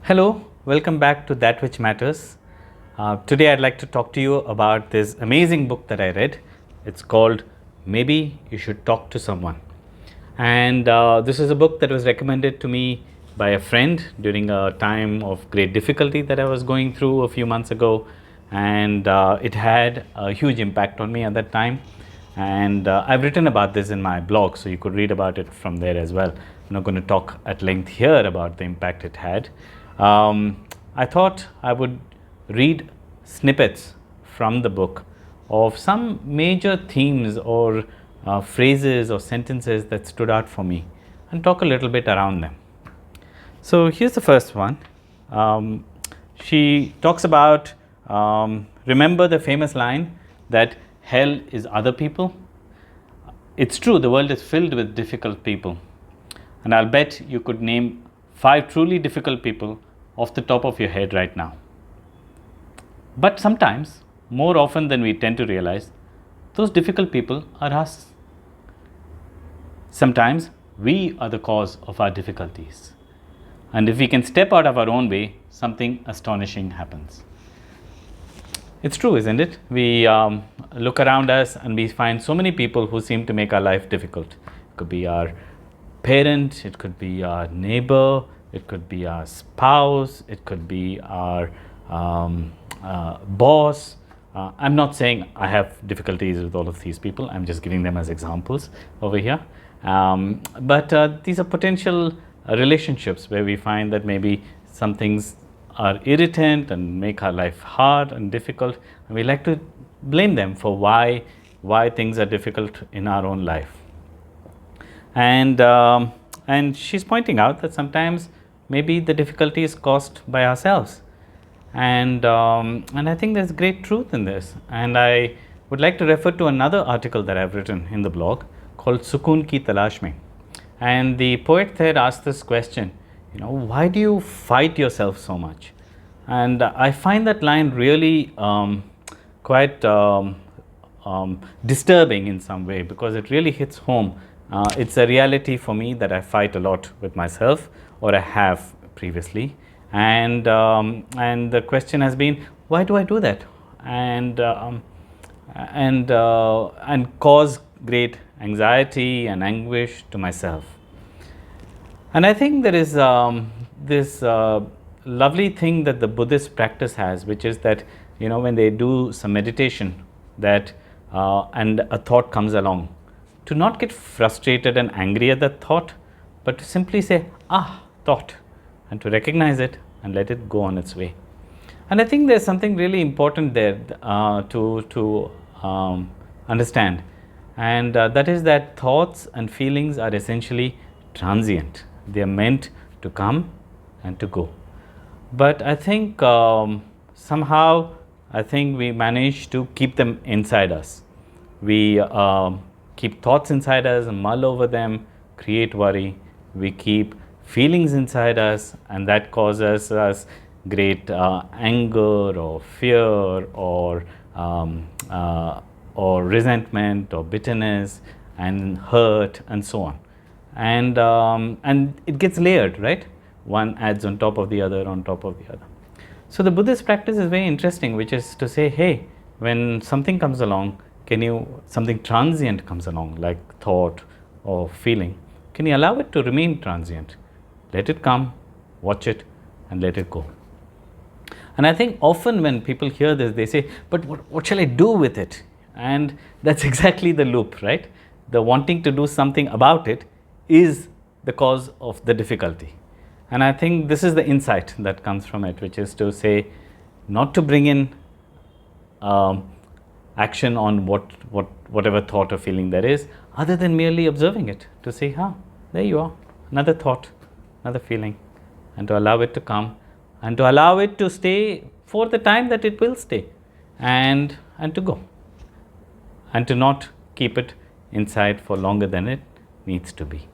Hello, welcome back to That Which Matters. Today I'd like to talk to you about this amazing book that I read. It's called Maybe You Should Talk to Someone. And this is a book that was recommended to me by a friend during a time of great difficulty that I was going through a few months ago. And it had a huge impact on me at that time. And I've written about this in my blog, so you could read about it from there as well. I'm not going to talk at length here about the impact it had. I thought I would read snippets from the book of some major themes or phrases or sentences that stood out for me and talk a little bit around them. So here's the first one. She talks about, remember the famous line that hell is other people? It's true, the world is filled with difficult people. And I'll bet you could name 5 truly difficult people off the top of your head right now. But sometimes, more often than we tend to realize, those difficult people are us. Sometimes we are the cause of our difficulties. And if we can step out of our own way, something astonishing happens. It's true, isn't it? We look around us and we find so many people who seem to make our life difficult. It could be our parent, it could be our neighbor, it could be our spouse, it could be our boss. I'm not saying I have difficulties with all of these people, I'm just giving them as examples over here. But these are potential relationships where we find that maybe some things are irritant and make our life hard and difficult, and we like to blame them for why things are difficult in our own life. And she's pointing out that sometimes maybe the difficulty is caused by ourselves, and I think there's great truth in this. And I would like to refer to another article that I've written in the blog called Sukoon Ki Talash Mein. And the poet there asked this question, why do you fight yourself so much? And I find that line really quite disturbing in some way, because it really hits home. It's a reality for me that I fight a lot with myself, or I have previously, and the question has been, why do I do that, and cause great anxiety and anguish to myself. And I think there is this lovely thing that the Buddhist practice has, which is that when they do some meditation, that and a thought comes along, to not get frustrated and angry at that thought, but to simply say, thought, and to recognize it and let it go on its way. And I think there's something really important there to understand, and that is that thoughts and feelings are essentially transient. They are meant to come and to go. But I think somehow we manage to keep them inside us. We keep thoughts inside us and mull over them, create worry. We keep feelings inside us, and that causes us great anger or fear or resentment or bitterness and hurt and so on. And it gets layered, right? One adds on top of the other, on top of the other. So the Buddhist practice is very interesting, which is to say, hey, when something comes along, something transient comes along, like thought or feeling, can you allow it to remain transient? Let it come, watch it, and let it go. And I think often when people hear this, they say, but what shall I do with it? And that's exactly the loop, right? The wanting to do something about it is the cause of the difficulty. And I think this is the insight that comes from it, which is to say, not to bring in action on whatever thought or feeling there is, other than merely observing it, to say, there you are, another thought, another feeling, and to allow it to come, and to allow it to stay for the time that it will stay, and to go, and to not keep it inside for longer than it needs to be.